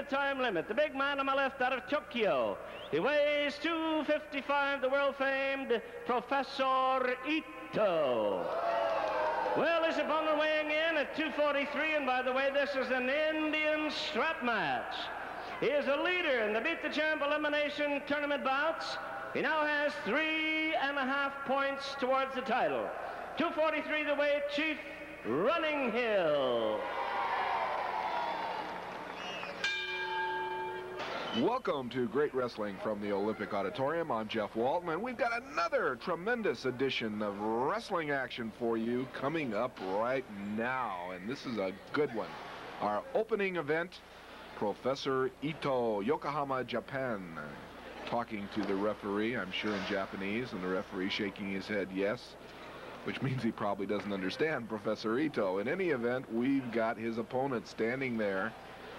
time limit. The big man on my left out of Tokyo. He weighs 255, the world-famed Professor Ito. Well, his opponent weighing in at 243, and by the way, this is an Indian strap match. He is a leader in the Beat the Champ elimination tournament bouts. He now has 3.5 points towards the title. 243 the weight, Chief Running Hill. Welcome to Great Wrestling from the Olympic Auditorium. I'm Jeff Walton, and we've got another tremendous edition of wrestling action for you coming up right now, and this is a good one. Our opening event, Professor Ito, Yokohama, Japan, talking to the referee, I'm sure in Japanese, and the referee shaking his head yes, which means he probably doesn't understand Professor Ito. In any event, we've got his opponent standing there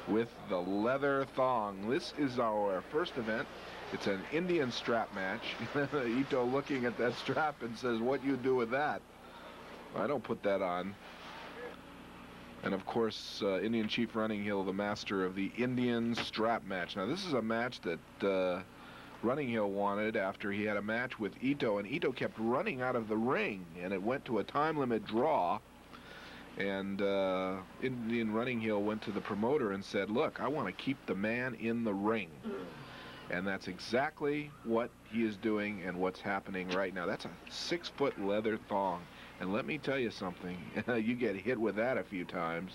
with the leather thong. This is our first event. It's an Indian strap match. Ito looking at that strap and says, "What you do with that?" I don't put that on. And of course, Indian Chief Running Hill, the master of the Indian strap match. Now this is a match that Running Hill wanted after he had a match with Ito, and Ito kept running out of the ring, and it went to a time limit draw. And Indian Running Hill went to the promoter and said, "Look, I want to keep the man in the ring." And that's exactly what he is doing and what's happening right now. That's a 6-foot leather thong. And let me tell you something, you get hit with that a few times,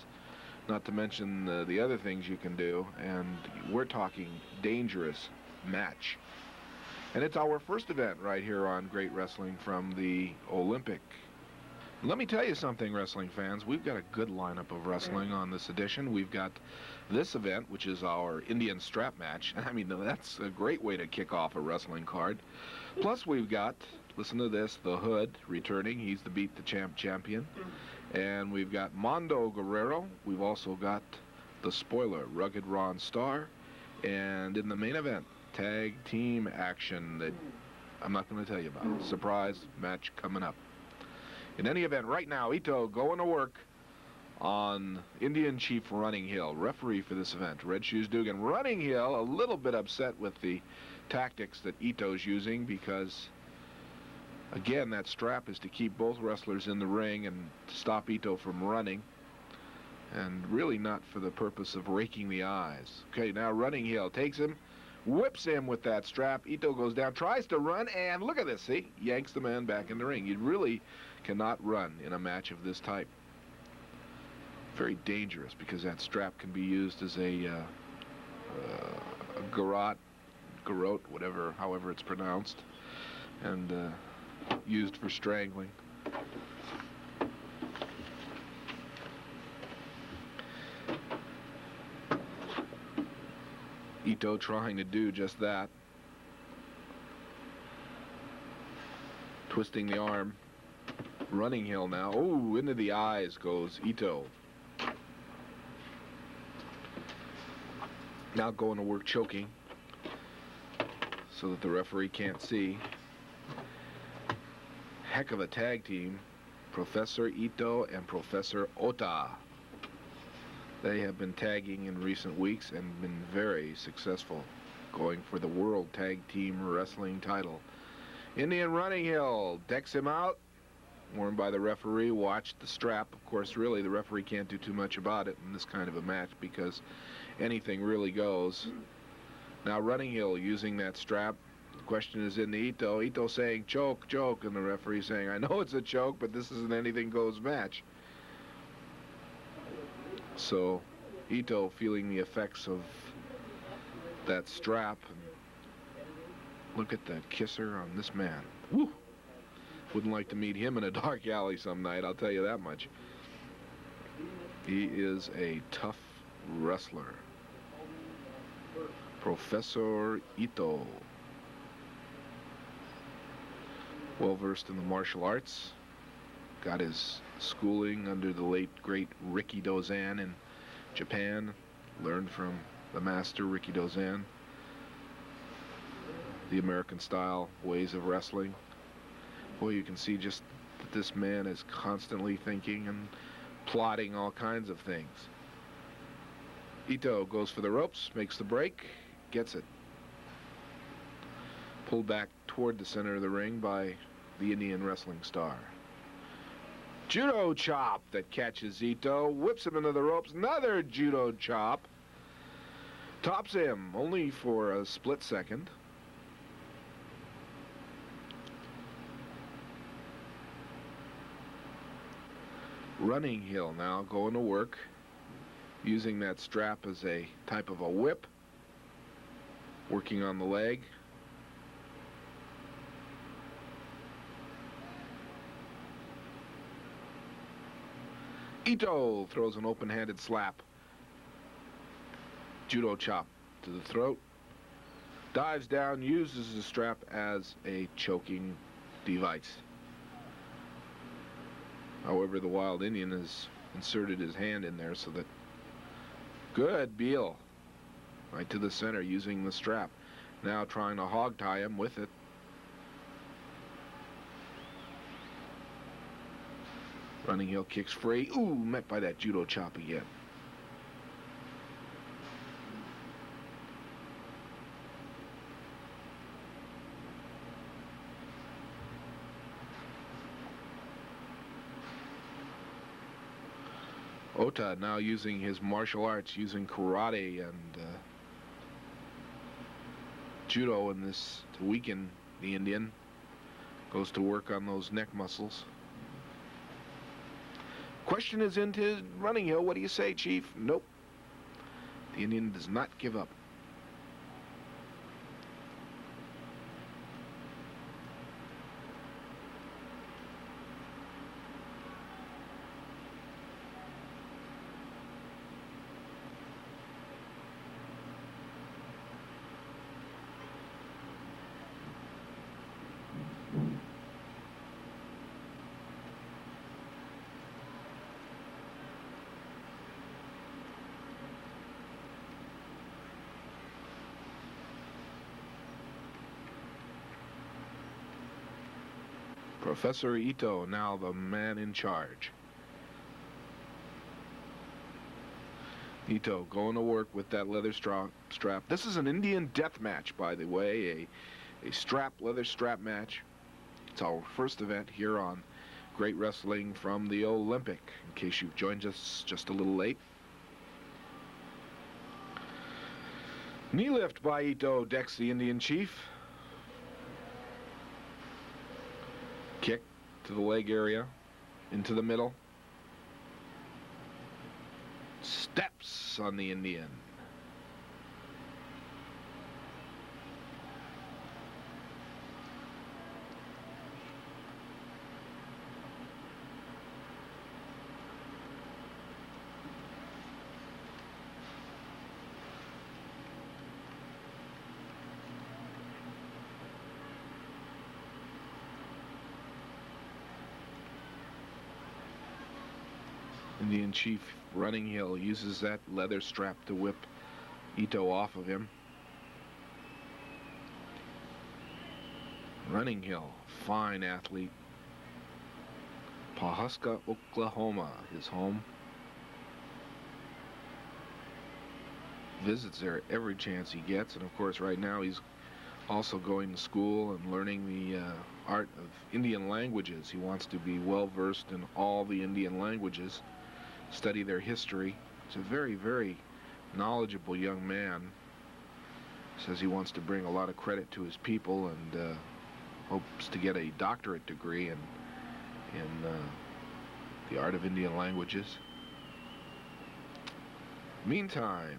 not to mention the other things you can do, and we're talking dangerous match. And it's our first event right here on Great Wrestling from the Olympic. Let me tell you something, wrestling fans. We've got a good lineup of wrestling on this edition. We've got this event, which is our Indian strap match. I mean, that's a great way to kick off a wrestling card. Plus, we've got, listen to this, the Hood returning. He's the Beat the Champ champion. And we've got Mondo Guerrero. We've also got the Spoiler, Rugged Ron Starr. And in the main event, tag team action that I'm not going to tell you about. Surprise match coming up. In any event, right now, Ito going to work on Indian Chief Running Hill, referee for this event. Red Shoes Dugan. Running Hill a little bit upset with the tactics that Ito's using because, again, that strap is to keep both wrestlers in the ring and to stop Ito from running, and really not for the purpose of raking the eyes. Okay, now Running Hill takes him, whips him with that strap. Ito goes down, tries to run, and look at this, see? Yanks the man back in the ring. You really cannot run in a match of this type. Very dangerous because that strap can be used as a garrote, whatever, however it's pronounced, and used for strangling. Ito trying to do just that. Twisting the arm. Running Hill now. Oh, into the eyes goes Ito. Now going to work choking so that the referee can't see. Heck of a tag team. Professor Ito and Professor Ota. They have been tagging in recent weeks and been very successful, going for the World Tag Team Wrestling title. Indian Running Hill decks him out, warned by the referee, watched the strap. Of course, really, the referee can't do too much about it in this kind of a match because anything really goes. Now Running Hill using that strap. The question is in Ito. Ito saying, "Choke, choke," and the referee saying, "I know it's a choke, but this is an anything goes match." So Ito feeling the effects of that strap. Look at that kisser on this man. Woo! Wouldn't like to meet him in a dark alley some night, I'll tell you that much. He is a tough wrestler. Professor Ito. Well versed in the martial arts. Got his schooling under the late, great Ricky Dozan in Japan. Learned from the master, Ricky Dozan, the American-style ways of wrestling. Boy, you can see just that this man is constantly thinking and plotting all kinds of things. Ito goes for the ropes, makes the break, gets it. Pulled back toward the center of the ring by the Indian wrestling star. Judo chop that catches Ito, whips him into the ropes. Another judo chop. Tops him, only for a split second. Running heel now going to work, using that strap as a type of a whip, working on the leg. Ito throws an open-handed slap. Judo chop to the throat. Dives down, uses the strap as a choking device. However, the Wild Indian has inserted his hand in there so that... Good, Beal. Right to the center using the strap. Now trying to hog tie him with it. Running heel kicks free. Ooh, met by that judo chop again. Ota now using his martial arts, using karate and judo in this to weaken the Indian. Goes to work on those neck muscles. Question is into running heel. What do you say, Chief? Nope. The Indian does not give up. Professor Ito, now the man in charge. Ito going to work with that leather strap. This is an Indian death match, by the way, a leather strap match. It's our first event here on Great Wrestling from the Olympic, in case you've joined us just a little late. Knee lift by Ito decks the Indian Chief. Kick to the leg area, into the middle. Steps on the Indian. Indian Chief running heel uses that leather strap to whip Ito off of him. Running heel, fine athlete. Pawhuska, Oklahoma, his home. Visits there every chance he gets, and of course right now he's also going to school and learning the art of Indian languages. He wants to be well versed in all the Indian languages, study their history. He's a very, very knowledgeable young man. Says he wants to bring a lot of credit to his people and hopes to get a doctorate degree in the art of Indian languages. Meantime,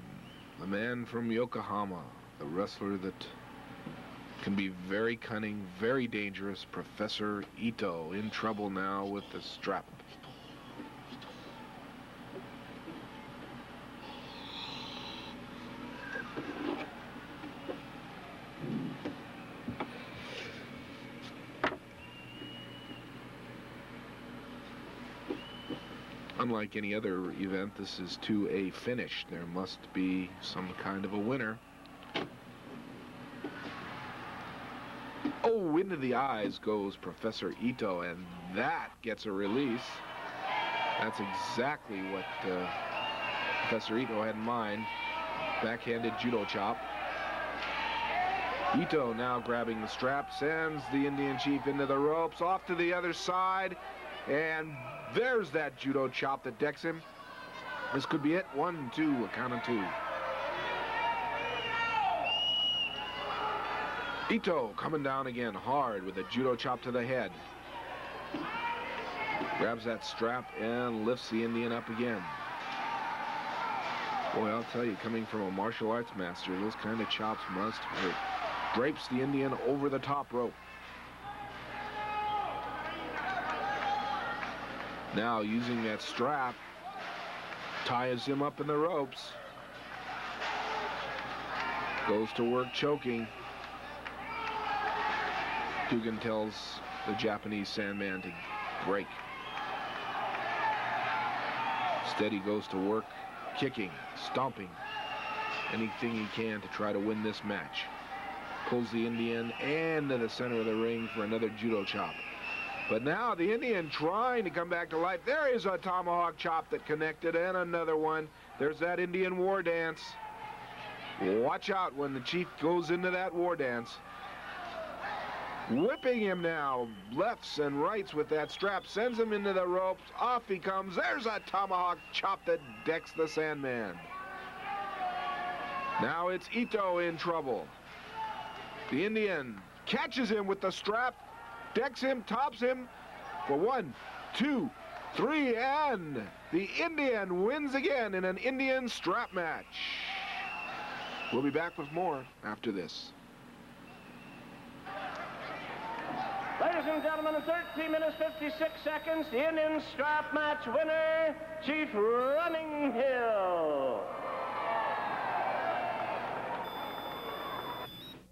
the man from Yokohama, the wrestler that can be very cunning, very dangerous, Professor Ito, in trouble now with the strap. Unlike any other event, this is to a finish. There must be some kind of a winner. Oh, into the eyes goes Professor Ito, and that gets a release. That's exactly what Professor Ito had in mind. Backhanded judo chop. Ito now grabbing the strap, sends the Indian chief into the ropes, off to the other side, and there's that judo chop that decks him. This could be it. 1, 2, a count of 2. Ito coming down again hard with a judo chop to the head. Grabs that strap and lifts the Indian up again. Boy, I'll tell you, coming from a martial arts master, those kind of chops must hurt. Drapes the Indian over the top rope. Now, using that strap, ties him up in the ropes. Goes to work choking. Dugan tells the Japanese Sandman to break. Instead, he goes to work kicking, stomping, anything he can to try to win this match. Pulls the Indian into the center of the ring for another judo chop. But now the Indian trying to come back to life. There is a tomahawk chop that connected, and another one. There's that Indian war dance. Watch out when the chief goes into that war dance. Whipping him now, lefts and rights with that strap, sends him into the ropes. Off he comes. There's a tomahawk chop that decks the Sandman. Now it's Ito in trouble. The Indian catches him with the strap, decks him, tops him for 1, 2, 3, and the Indian wins again in an Indian strap match. We'll be back with more after this. Ladies and gentlemen, in 13 minutes, 56 seconds, the Indian strap match winner, Chief Running Hill.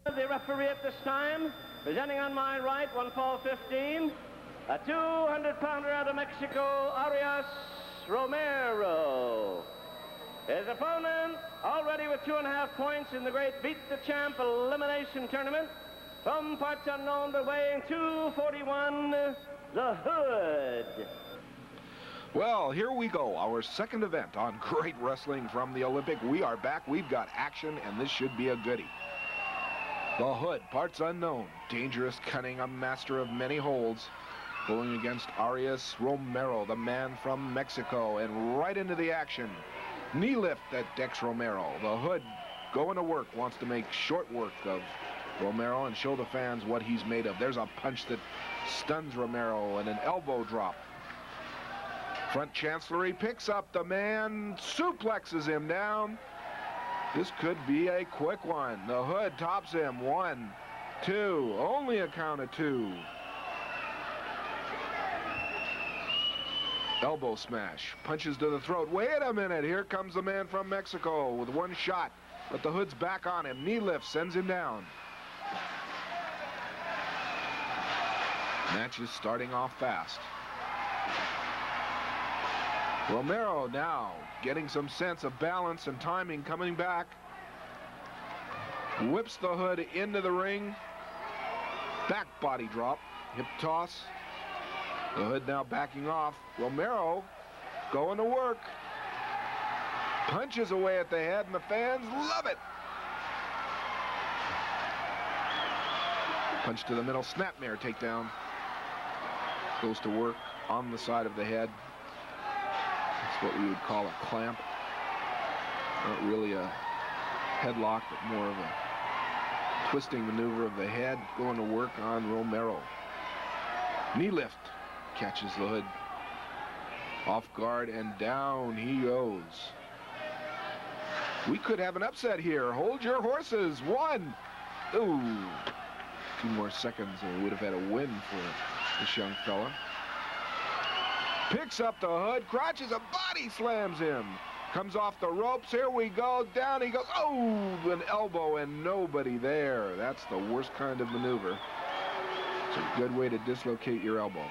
The referee at this time, presenting on my right, 1 fall 15, a 200-pounder out of Mexico, Arias Romero. His opponent, already with 2.5 points in the great Beat the Champ elimination tournament, from parts unknown but weighing 241, the Hood. Well, here we go, our second event on Great Wrestling from the Olympic. We are back, we've got action, and this should be a goodie. The Hood, parts unknown, dangerous, cunning, a master of many holds, going against Arias Romero, the man from Mexico, and right into the action. Knee lift that decks Romero. The Hood going to work, wants to make short work of Romero and show the fans what he's made of. There's a punch that stuns Romero and an elbow drop. Front chancellery picks up the man, suplexes him down. This could be a quick one. The Hood tops him. 1, 2, only a count of 2. Elbow smash, punches to the throat. Wait a minute, here comes the man from Mexico with one shot, but the Hood's back on him. Knee lift, sends him down. Match is starting off fast. Romero now getting some sense of balance and timing, coming back. Whips the Hood into the ring. Back body drop, hip toss. The Hood now backing off. Romero going to work. Punches away at the head, and the fans love it. Punch to the middle, snapmare takedown. Goes to work on the side of the head. That's what we would call a clamp. Not really a headlock, but more of a twisting maneuver of the head. Going to work on Romero. Knee lift. Catches the Hood off guard, and down he goes. We could have an upset here. Hold your horses. 1. Ooh. 2 more seconds and we would have had a win for this young fella. Picks up the Hood, crotches, a body slams him. Comes off the ropes, here we go, down he goes. Oh, an elbow and nobody there. That's the worst kind of maneuver. It's a good way to dislocate your elbow.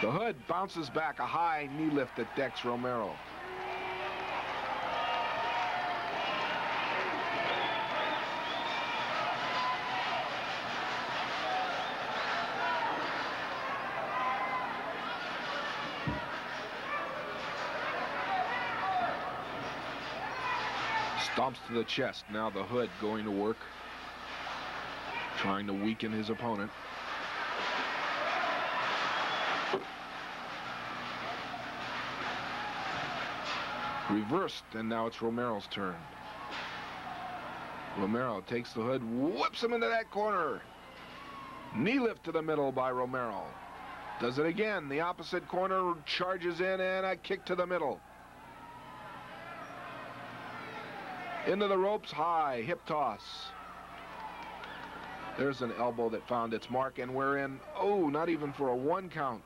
The Hood bounces back, a high knee lift that decks Romero. Stomps to the chest. Now the Hood going to work, trying to weaken his opponent. Reversed, and now it's Romero's turn. Romero takes the Hood, whips him into that corner. Knee lift to the middle by Romero. Does it again. The opposite corner, charges in, and a kick to the middle. Into the ropes, high, hip toss. There's an elbow that found its mark, and we're in, oh, not even for a 1 count.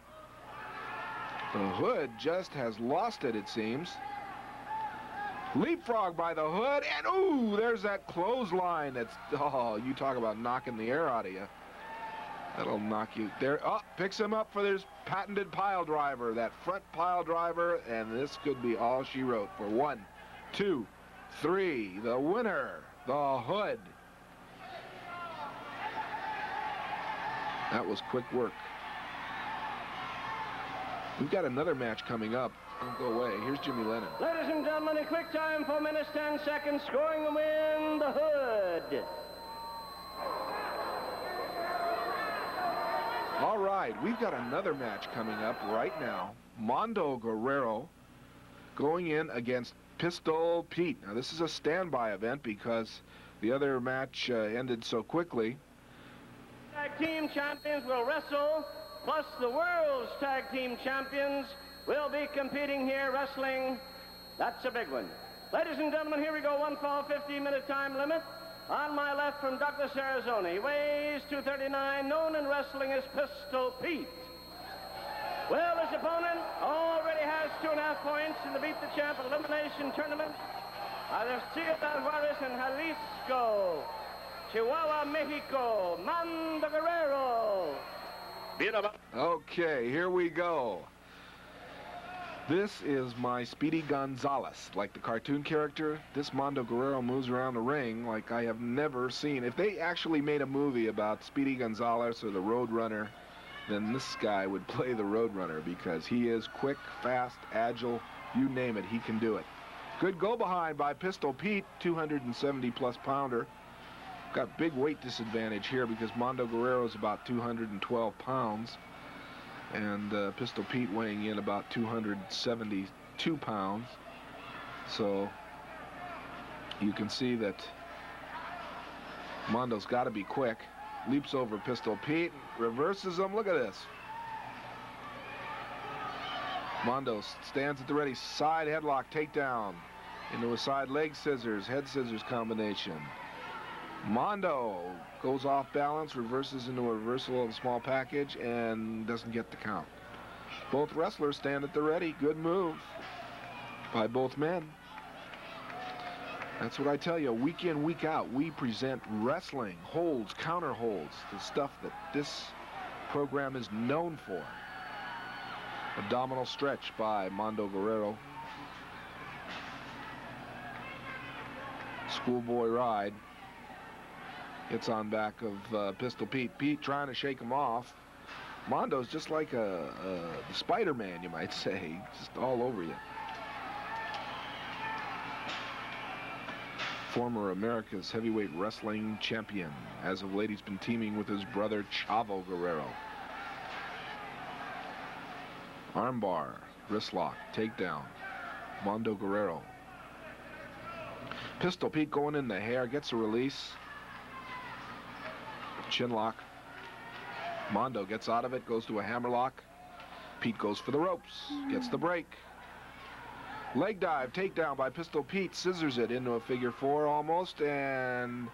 The Hood just has lost it, it seems. Leapfrog by the Hood, and ooh, there's that clothesline that's, oh, you talk about knocking the air out of you. That'll knock you there. Oh, picks him up for this patented pile driver, that front pile driver, and this could be all she wrote for 1, 2, 3. The winner, the Hood. That was quick work. We've got another match coming up. Don't go away. Here's Jimmy Lennon. Ladies and gentlemen, a quick time, 4 minutes, 10 seconds, scoring the win, the Hood. All right, we've got another match coming up right now. Mondo Guerrero going in against Pistol Pete. Now, this is a standby event because the other match ended so quickly. Tag team champions will wrestle, plus the world's tag team champions will be competing here wrestling. That's a big one. Ladies and gentlemen, here we go. 1 fall, 15-minute time limit. On my left from Douglas, Arizona, he weighs 239, known in wrestling as Pistol Pete. Well, his opponent already has 2.5 points in the Beat the Champ elimination tournament. Either Ciudad Juarez and Jalisco, Chihuahua, Mexico, Mondo Guerrero. Okay, here we go. This is my Speedy Gonzalez. Like the cartoon character, this Mondo Guerrero moves around the ring like I have never seen. If they actually made a movie about Speedy Gonzalez or the Roadrunner, then this guy would play the Roadrunner because he is quick, fast, agile, you name it, he can do it. Good go behind by Pistol Pete, 270-plus pounder. Got big weight disadvantage here because Mondo Guerrero is about 212 pounds. And Pistol Pete weighing in about 272 pounds. So you can see that Mondo's got to be quick. Leaps over Pistol Pete, reverses him. Look at this. Mondo stands at the ready. Side headlock takedown into a side leg scissors, head scissors combination. Mondo goes off balance, reverses into a reversal of a small package, and doesn't get the count. Both wrestlers stand at the ready. Good move by both men. That's what I tell you. Week in, week out, we present wrestling, holds, counter holds, the stuff that this program is known for. Abdominal stretch by Mondo Guerrero. Schoolboy ride. Gets on back of Pistol Pete. Pete trying to shake him off. Mondo's just like a Spider-Man, you might say. Just all over you. Former America's heavyweight wrestling champion. As of late, he's been teaming with his brother Chavo Guerrero. Armbar, wrist lock, takedown. Mondo Guerrero. Pistol Pete going in the hair, gets a release. Chin lock. Mondo gets out of it, goes to a hammerlock. Pete goes for the ropes, gets the break. Leg dive, takedown by Pistol Pete, scissors it into a figure four almost, and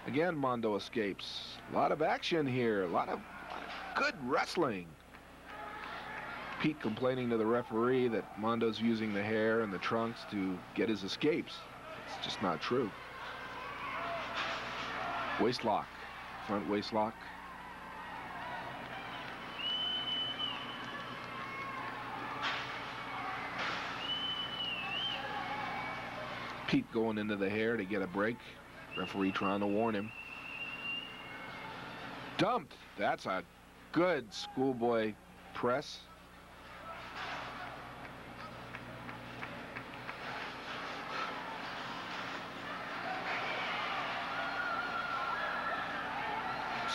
again Mondo escapes. A lot of action here, a lot of good wrestling. Pete complaining to the referee that Mondo's using the hair and the trunks to get his escapes. It's just not true. Waist lock. Front waist lock. Pete going into the hair to get a break. Referee trying to warn him. Dumped. That's a good schoolboy press.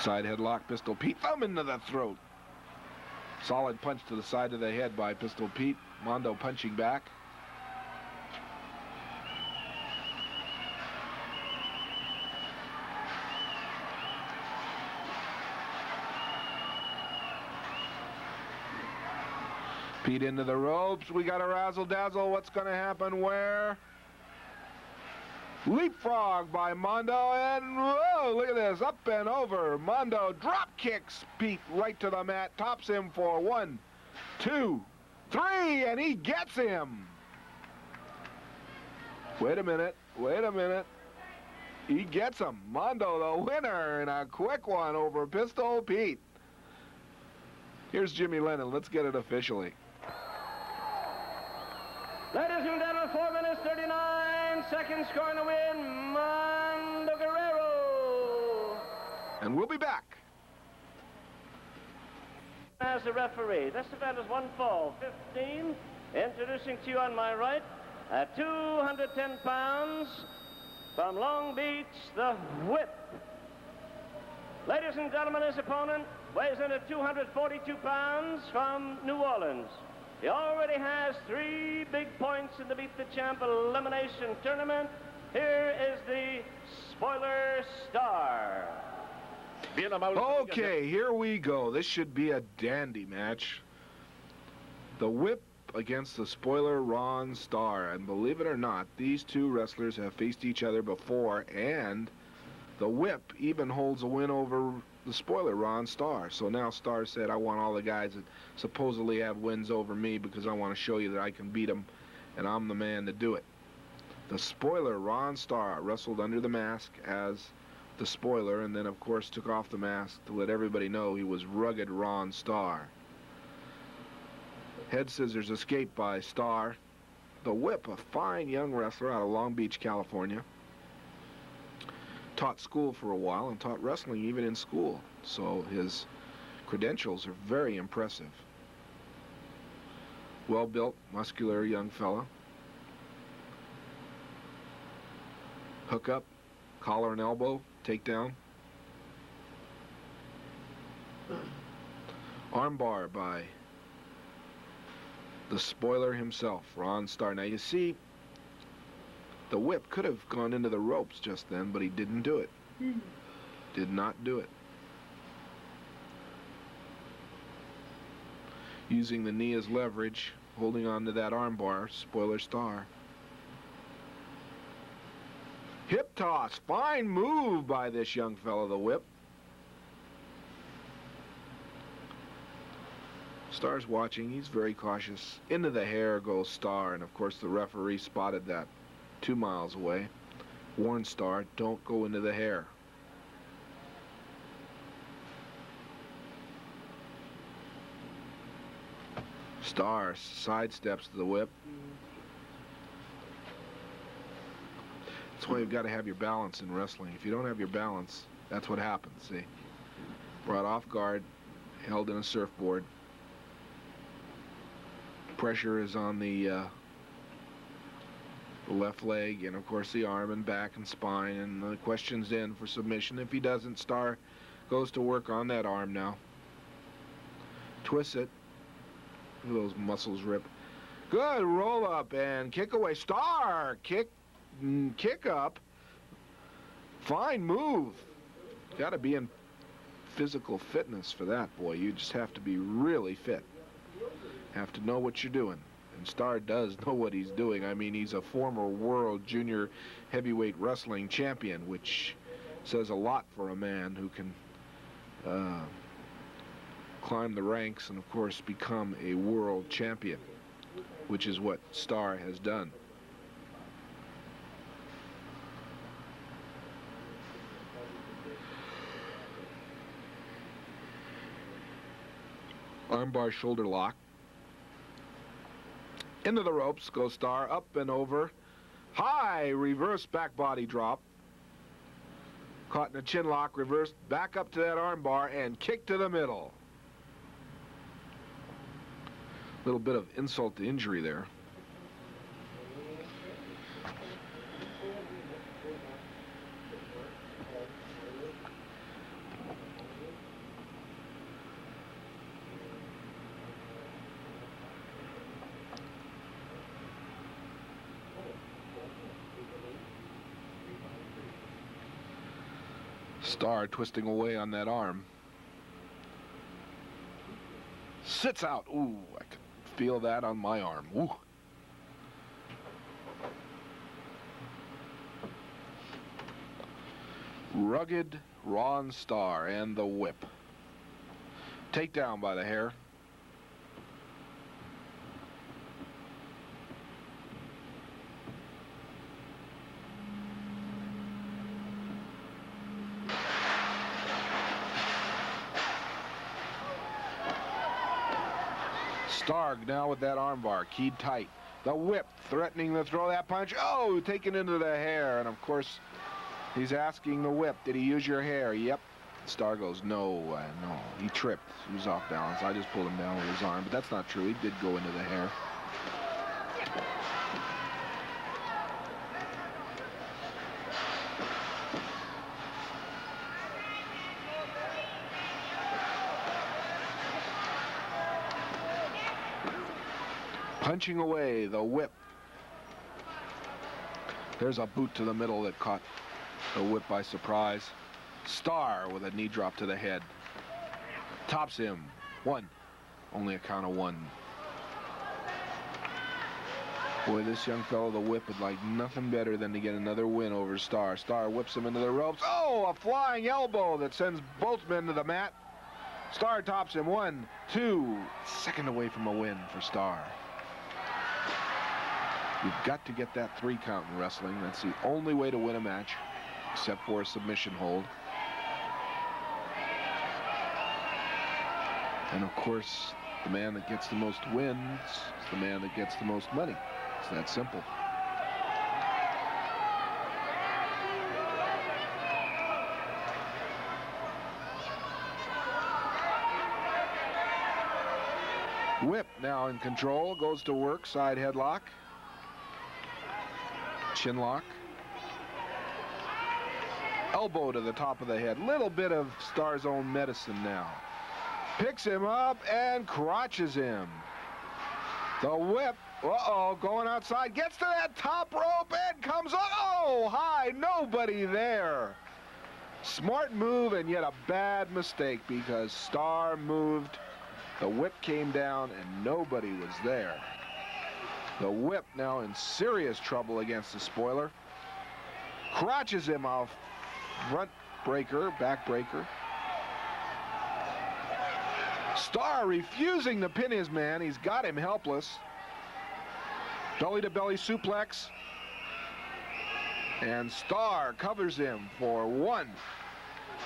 Side headlock, Pistol Pete, thumb into the throat. Solid punch to the side of the head by Pistol Pete. Mondo punching back. Pete into the ropes. We got a razzle-dazzle. What's going to happen where? Leapfrog by Mondo, and whoa, look at this, up and over. Mondo drop kicks Pete right to the mat, tops him for 1, 2, 3, and he gets him. Wait a minute. He gets him. Mondo the winner in a quick one over Pistol Pete. Here's Jimmy Lennon. Let's get it officially. Ladies and gentlemen, 4 minutes, 39 seconds, scoring the win, Mondo Guerrero. And we'll be back. As the referee, this event is 1 fall 15. Introducing to you on my right, at 210 pounds, from Long Beach, the Whip. Ladies and gentlemen, his opponent weighs in at 242 pounds from New Orleans. He already has 3 big points in the Beat the Champ elimination tournament. Here is the Spoiler Star. Okay, here we go. This should be a dandy match. The Whip against the Spoiler Ron Star. And believe it or not, these two wrestlers have faced each other before, and the Whip even holds a win over the Spoiler Ron Star. So now Star said, I want all the guys that supposedly have wins over me because I want to show you that I can beat them, and I'm the man to do it. The Spoiler Ron Star wrestled under the mask as the Spoiler, and then of course took off the mask to let everybody know he was Rugged Ron Star. Head scissors escape by Star. The Whip, a fine young wrestler out of Long Beach, California. Taught school for a while and taught wrestling even in school, so his credentials are very impressive. Well-built, muscular young fella. Hook up, collar and elbow, takedown. Armbar by the Spoiler himself, Ron Star. Now you see, the Whip could have gone into the ropes just then, but he didn't do it. Did not do it. Using the knee as leverage, holding on to that armbar, Spoiler Star. Hip toss, fine move by this young fellow, the Whip. Star's watching, he's very cautious. Into the hair goes Star, and of course the referee spotted that 2 miles away. Warned Star, don't go into the hair. Star sidesteps to the Whip. That's why you've got to have your balance in wrestling. If you don't have your balance, that's what happens, see? Brought off guard, held in a surfboard. Pressure is on the left leg, and of course the arm and back and spine, and the question's in for submission. If he doesn't, Star goes to work on that arm now. Twists it. Look at those muscles rip. Good roll up and kick away. Star kick up. Fine move. Got to be in physical fitness for that, boy. You just have to be really fit. Have to know what you're doing. And Star does know what he's doing. I mean, he's a former world junior heavyweight wrestling champion, which says a lot for a man who can climb the ranks and, of course, become a world champion, which is what Star has done. Armbar shoulder lock. Into the ropes goes Star, up and over. High reverse back body drop. Caught in a chin lock, reversed back up to that armbar and kick to the middle. Little bit of insult to injury there. Starr twisting away on that arm. Sits out. Ooh, I can feel that on my arm. Ooh. Rugged Ron Starr and the whip. Takedown by the hair. Starr now with that armbar keyed tight. The whip threatening to throw that punch. Oh, taken into the hair. And of course, he's asking the whip, did he use your hair? Yep. Starr goes, no, no. He tripped. He was off balance. I just pulled him down with his arm. But that's not true. He did go into the hair. Punching away, the whip. There's a boot to the middle that caught the whip by surprise. Starr with a knee drop to the head. Tops him. One. Only a count of one. Boy, this young fellow, the whip, would like nothing better than to get another win over Starr. Starr whips him into the ropes. Oh, a flying elbow that sends both men to the mat. Starr tops him. 1, 2. Second away from a win for Starr. You've got to get that 3 count in wrestling. That's the only way to win a match, except for a submission hold. And of course, the man that gets the most wins is the man that gets the most money. It's that simple. Whip now in control, goes to work, side headlock. Chin lock. Elbow to the top of the head. Little bit of Starr's own medicine now. Picks him up and crotches him. The whip. Uh-oh, going outside. Gets to that top rope and comes up. Oh, high. Nobody there. Smart move and yet a bad mistake because Starr moved. The whip came down and nobody was there. The whip now in serious trouble against the spoiler. Crotches him off. Front breaker, back breaker. Starr refusing to pin his man. He's got him helpless. Belly to belly suplex. And Starr covers him for 1.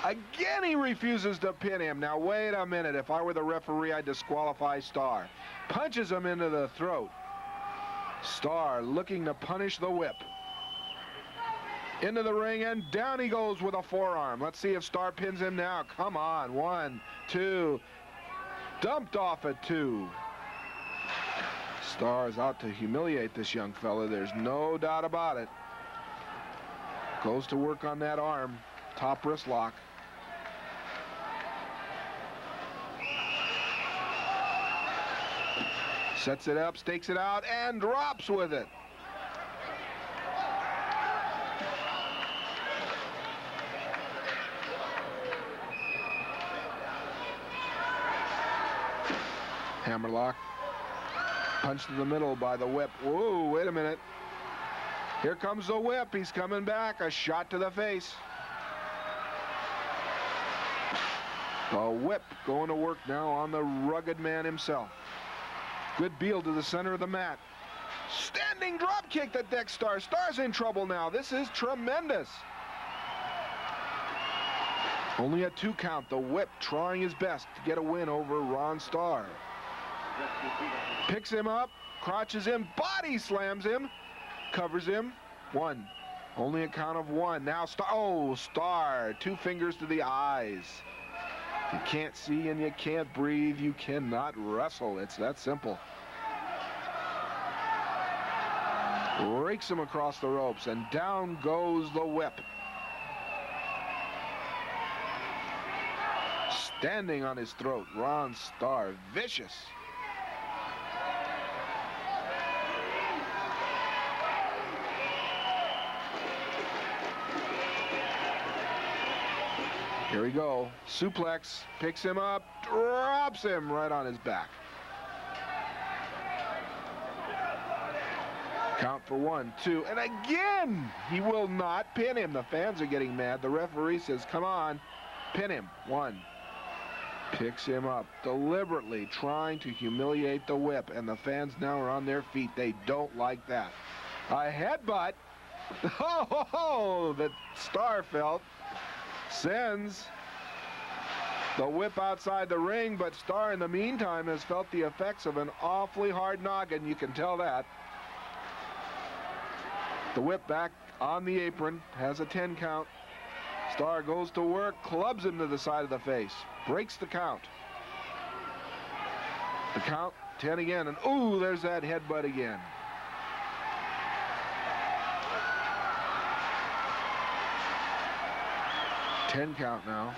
Again, he refuses to pin him. Now, wait a minute. If I were the referee, I'd disqualify Starr. Punches him into the throat. Starr looking to punish the whip. Into the ring, and down he goes with a forearm. Let's see if Starr pins him now. Come on. 1, 2. Dumped off at 2. Starr is out to humiliate this young fella. There's no doubt about it. Goes to work on that arm. Top wrist lock. Sets it up, stakes it out, and drops with it. Hammerlock. Punch to the middle by the whip. Whoa, wait a minute. Here comes the whip. He's coming back. A shot to the face. The whip going to work now on the rugged man himself. Good Beal to the center of the mat. Standing drop kick that decks Starr. Starr's in trouble now. This is tremendous. Only a 2 count. The whip trying his best to get a win over Ron Starr. Picks him up, crotches him, body slams him, covers him. 1. Only a count of 1. Now Starr. Oh, Starr. 2 fingers to the eyes. You can't see and you can't breathe. You cannot wrestle. It's that simple. Rakes him across the ropes, and down goes the whip. Standing on his throat, Ron Starr, vicious. Here we go. Suplex, picks him up, drops him right on his back. Count for 1, 2, and again, he will not pin him. The fans are getting mad. The referee says, come on, pin him. 1. Picks him up, deliberately trying to humiliate the Whip, and the fans now are on their feet. They don't like that. A headbutt. Oh, that Starfelt sends the Whip outside the ring, but Star in the meantime has felt the effects of an awfully hard noggin. You can tell that. The Whip back on the apron, has a 10 count. Star goes to work, clubs him to the side of the face, breaks the count. The count, 10 again, and ooh, there's that headbutt again. Ten count now.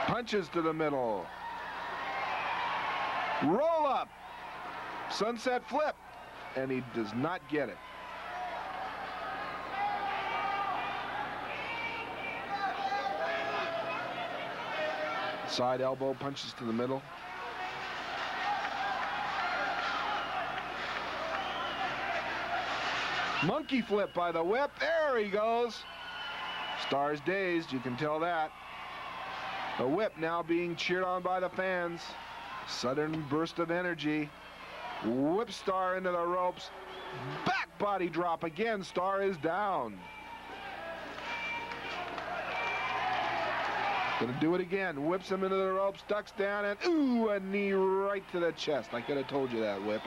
Punches to the middle. Roll up. Sunset flip. And he does not get it. Side elbow, punches to the middle. Monkey flip by the Whip. There he goes. Star's dazed, you can tell that. The Whip now being cheered on by the fans. Sudden burst of energy. Whip Star into the ropes. Back body drop again. Star is down. Gonna do it again. Whips him into the ropes, ducks down, and ooh, a knee right to the chest. I could have told you that, Whip.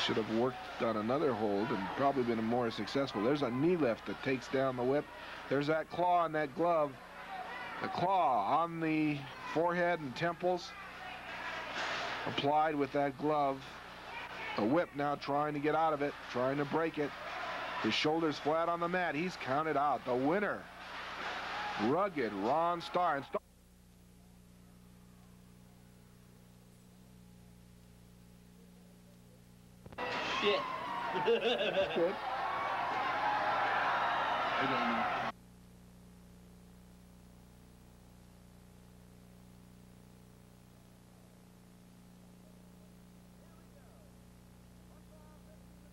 Should have worked on another hold and probably been more successful. There's a knee lift that takes down the Whip. There's that claw on that glove. The claw on the forehead and temples, applied with that glove. The Whip now trying to get out of it, trying to break it. His shoulders flat on the mat. He's counted out. The winner, rugged Ron Star. And Star Shit. good. I don't know.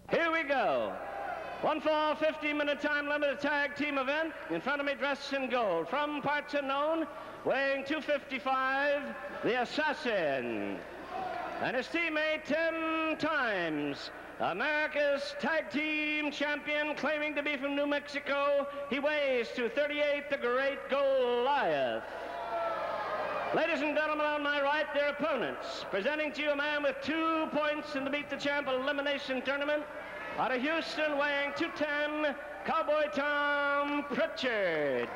Here we go. 1 fall, 15-minute time limit tag team event. In front of me, dressed in gold, from parts unknown, weighing 255, the Assassin. And his teammate 10 times America's Tag Team Champion, claiming to be from New Mexico. He weighs 238, the Great Goliath. Ladies and gentlemen, on my right, their opponents. Presenting to you a man with 2 points in the Beat the Champ elimination tournament. Out of Houston, weighing 210, Cowboy Tom Pritchard.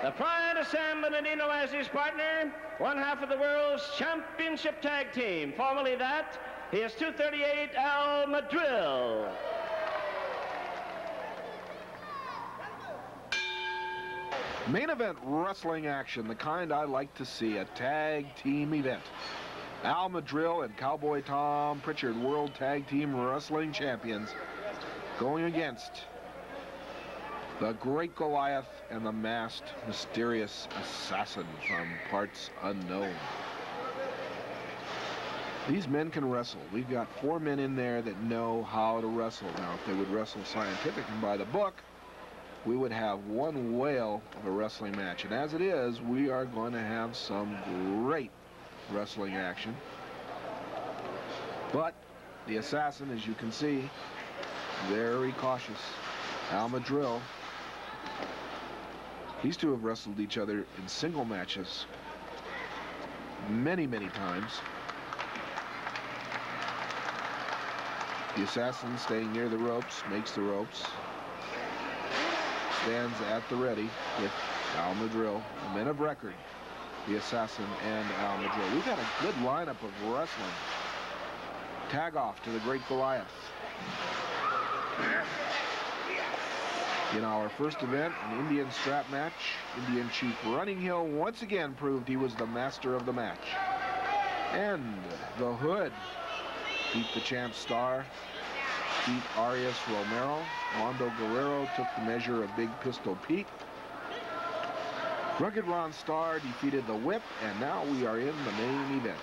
The pride of San Bernardino as his partner, one half of the world's championship tag team. Formerly that, he is 238, Al Madril. Main event wrestling action, the kind I like to see, a tag team event. Al Madril and Cowboy Tom Pritchard, World Tag Team Wrestling Champions, going against the Great Goliath and the masked, mysterious assassin from parts unknown. These men can wrestle. We've got 4 men in there that know how to wrestle. Now, if they would wrestle scientific and by the book, we would have one whale of a wrestling match. And as it is, we are going to have some great wrestling action. But the assassin, as you can see, very cautious. Al Madril. These two have wrestled each other in single matches many, many times. The assassin staying near the ropes, makes the ropes. Stands at the ready with Al Madril, the men of record, the assassin and Al Madril. We've got a good lineup of wrestling. Tag off to the Great Goliath. In our first event, an Indian strap match, Indian Chief Running Hill once again proved he was the master of the match. And the Hood beat the champ Star, beat Arias Romero. Mondo Guerrero took the measure of Big Pistol Pete. Rugged Ron Starr defeated the Whip, and now we are in the main event.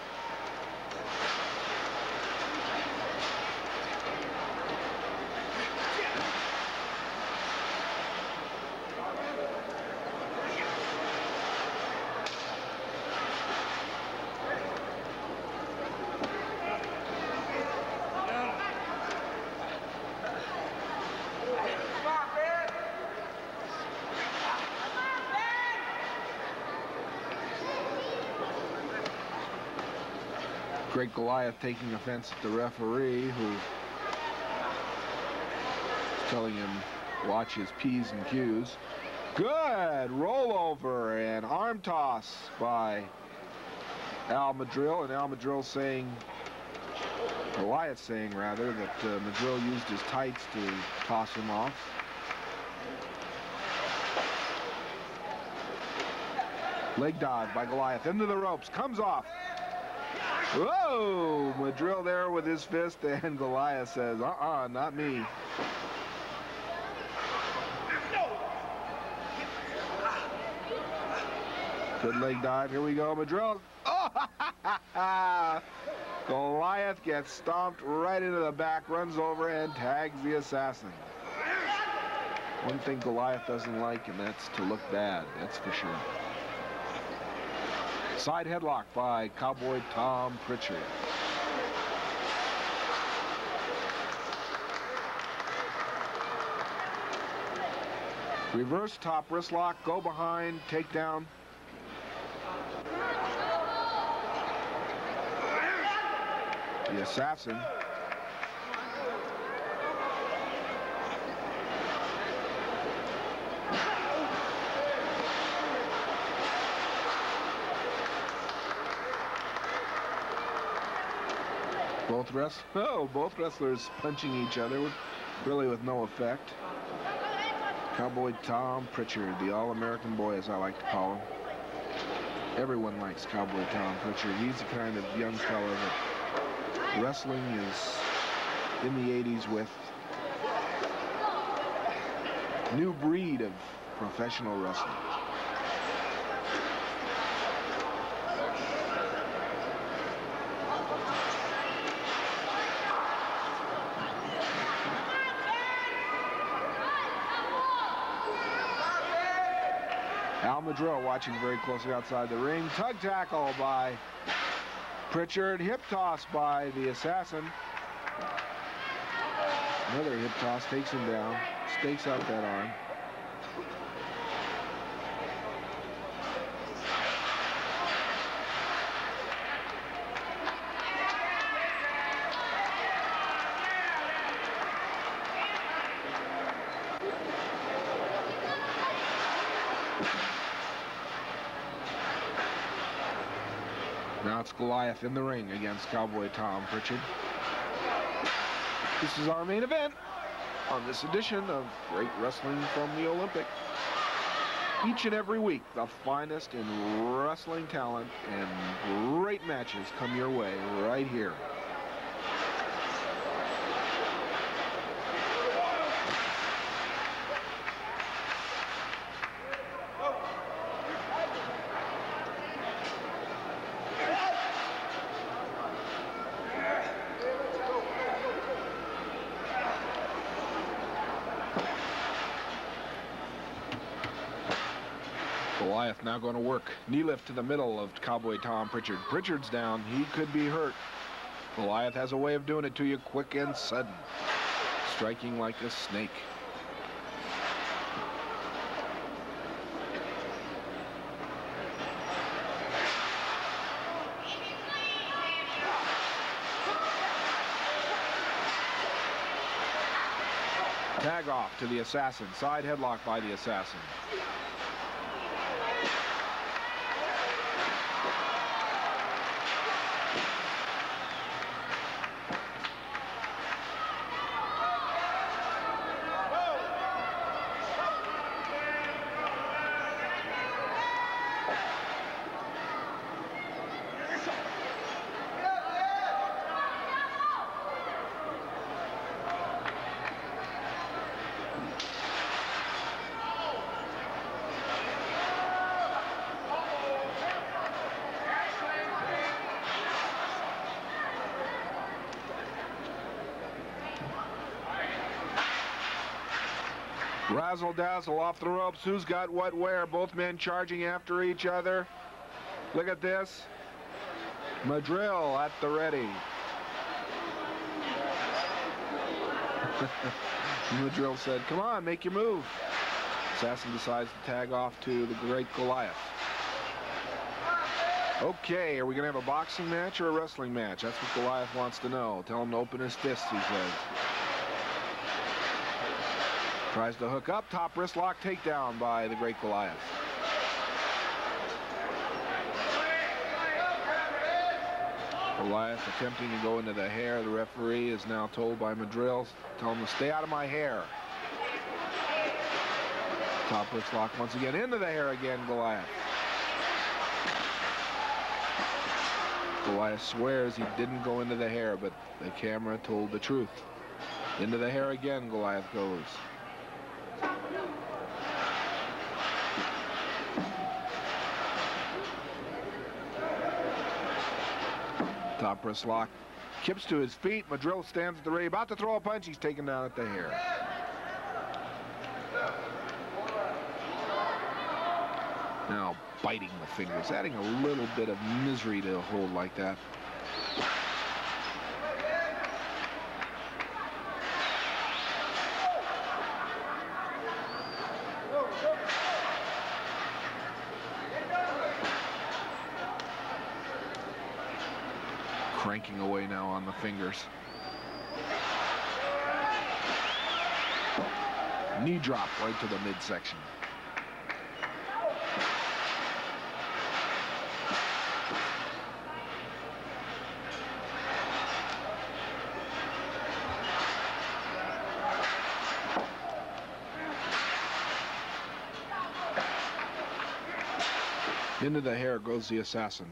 Great Goliath taking offense at the referee, who is telling him watch his P's and Q's. Good rollover and arm toss by Al Madril, and Al Madril saying, Goliath saying rather, that Madril used his tights to toss him off. Leg dive by Goliath into the ropes, comes off. Whoa! Madril there with his fist, and Goliath says, not me. Good leg dive. Here we go, Madril. Oh! Goliath gets stomped right into the back, runs over, and tags the assassin. One thing Goliath doesn't like, and that's to look bad, that's for sure. Side headlock by Cowboy Tom Pritchard. Reverse top wrist lock, go behind, takedown. The assassin. Both wrestlers punching each other, really with no effect. Cowboy Tom Pritchard, the All-American boy, as I like to call him. Everyone likes Cowboy Tom Pritchard. He's the kind of young fella that wrestling is in the 80s with. New breed of professional wrestling. Al Madril watching very closely outside the ring. Tug tackle by Pritchard. Hip toss by the assassin. Another hip toss takes him down. Stakes out that arm. Now it's Goliath in the ring against Cowboy Tom Pritchard. This is our main event on this edition of Great Wrestling from the Olympic. Each and every week, the finest in wrestling talent and great matches come your way right here. Goliath now going to work. Knee lift to the middle of Cowboy Tom Pritchard. Pritchard's down. He could be hurt. Goliath has a way of doing it to you quick and sudden. Striking like a snake. Tag off to the assassin. Side headlock by the assassin. Razzle dazzle off the ropes. Who's got what where? Both men charging after each other. Look at this. Madril at the ready. Madril said, come on, make your move. Assassin decides to tag off to the Great Goliath. Okay, are we going to have a boxing match or a wrestling match? That's what Goliath wants to know. Tell him to open his fists, he says. Tries to hook up, top wrist lock, takedown by the Great Goliath. Goliath attempting to go into the hair. The referee is now told by Madril, tell him to stay out of my hair. Top wrist lock once again, into the hair again, Goliath. Goliath swears he didn't go into the hair, but the camera told the truth. Into the hair again, Goliath goes. Top wrist lock. Kips to his feet. Madril stands at the ready, about to throw a punch. He's taken down at the hair. Now biting the fingers, adding a little bit of misery to a hold like that. Cranking away now on the fingers. Knee drop right to the midsection. Into the hair goes the assassin.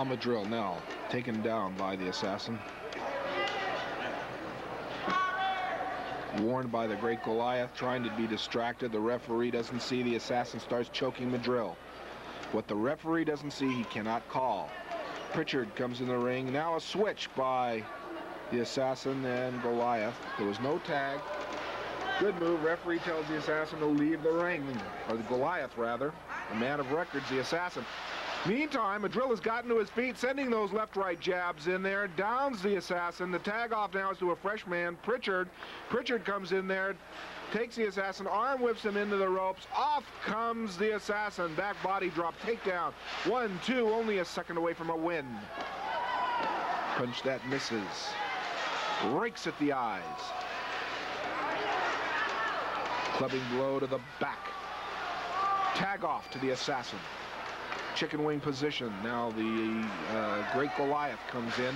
Madril now taken down by the assassin. Warned by the Great Goliath, trying to be distracted. The referee doesn't see. The assassin starts choking Madril. What the referee doesn't see, he cannot call. Pritchard comes in the ring. Now a switch by the assassin and Goliath. There was no tag. Good move. Referee tells the assassin to leave the ring, or the Goliath rather. The man of records, the assassin. Meantime, Madril has gotten to his feet, sending those left-right jabs in there, downs the assassin. The tag off now is to a fresh man, Pritchard. Pritchard comes in there, takes the assassin, arm whips him into the ropes. Off comes the assassin. Back body drop, takedown. 1, 2, only a second away from a win. Punch that misses. Rakes at the eyes. Clubbing blow to the back. Tag off to the assassin. Chicken wing position. Now the Great Goliath comes in.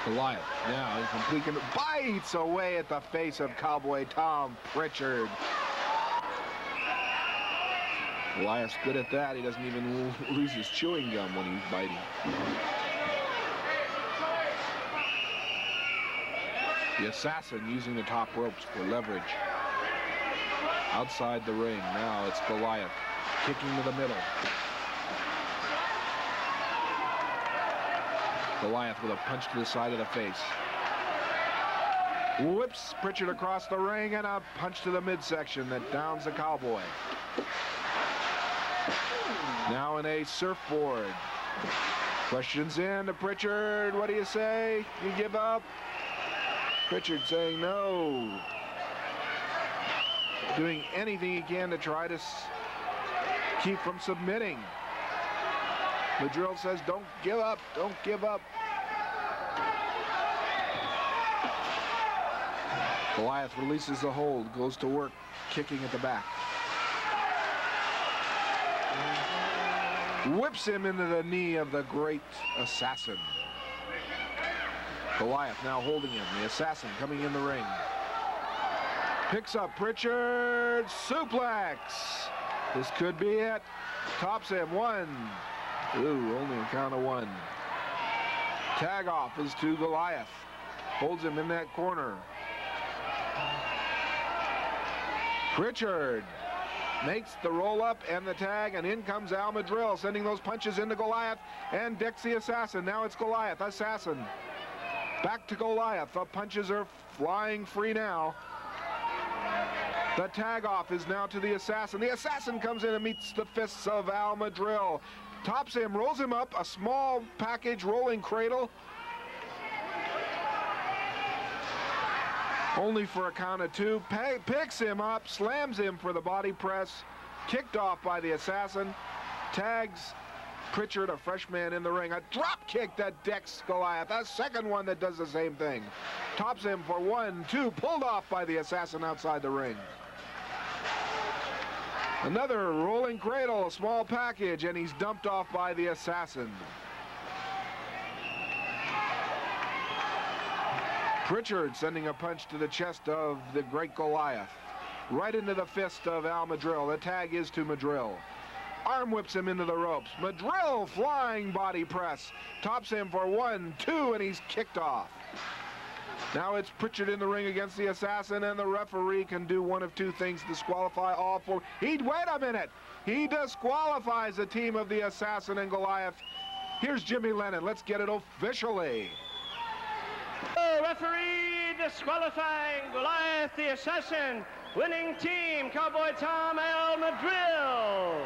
Goliath now in complete bites away at the face of Cowboy Tom Pritchard. Goliath's good at that. He doesn't even lose his chewing gum when he's biting. The assassin using the top ropes for leverage. Outside the ring, now it's Goliath kicking to the middle. Goliath with a punch to the side of the face. Whips Pritchard across the ring and a punch to the midsection that downs the Cowboy. Now in a surfboard. Questions in to Pritchard. What do you say? You give up? Pritchard saying no. Doing anything he can to try to keep from submitting. Madril says, don't give up, don't give up. Goliath releases the hold, goes to work, kicking at the back. Whips him into the knee of the great assassin. Goliath now holding him. The assassin coming in the ring. Picks up Pritchard. Suplex. This could be it. Tops him. 1. Ooh, only a count of 1. Tag off is to Goliath. Holds him in that corner. Pritchard makes the roll-up and the tag, and in comes Al Madril, sending those punches into Goliath and decks the assassin. Now it's Goliath. Assassin. Back to Goliath. The punches are flying free now. The tag off is now to the assassin. The assassin comes in and meets the fists of Al Madril. Tops him, rolls him up, a small package rolling cradle. Only for a count of 2. Picks him up, slams him for the body press. Kicked off by the assassin. Tags Pritchard, a fresh man in the ring. A drop kick that decks Goliath. A second one that does the same thing. Tops him for 1, 2. Pulled off by the assassin outside the ring. Another rolling cradle, a small package, and he's dumped off by the assassin. Pritchard sending a punch to the chest of the great Goliath. Right into the fist of Al Madril. The tag is to Madril. Arm whips him into the ropes. Madril flying body press. Tops him for 1, 2, and he's kicked off. Now it's Pritchard in the ring against the assassin, and the referee can do one of 2 things: disqualify all 4. Wait a minute. He disqualifies the team of the assassin and Goliath. Here's Jimmy Lennon. Let's get it officially. Oh, referee disqualifying Goliath the assassin. Winning team, Cowboy Tom Al Madril.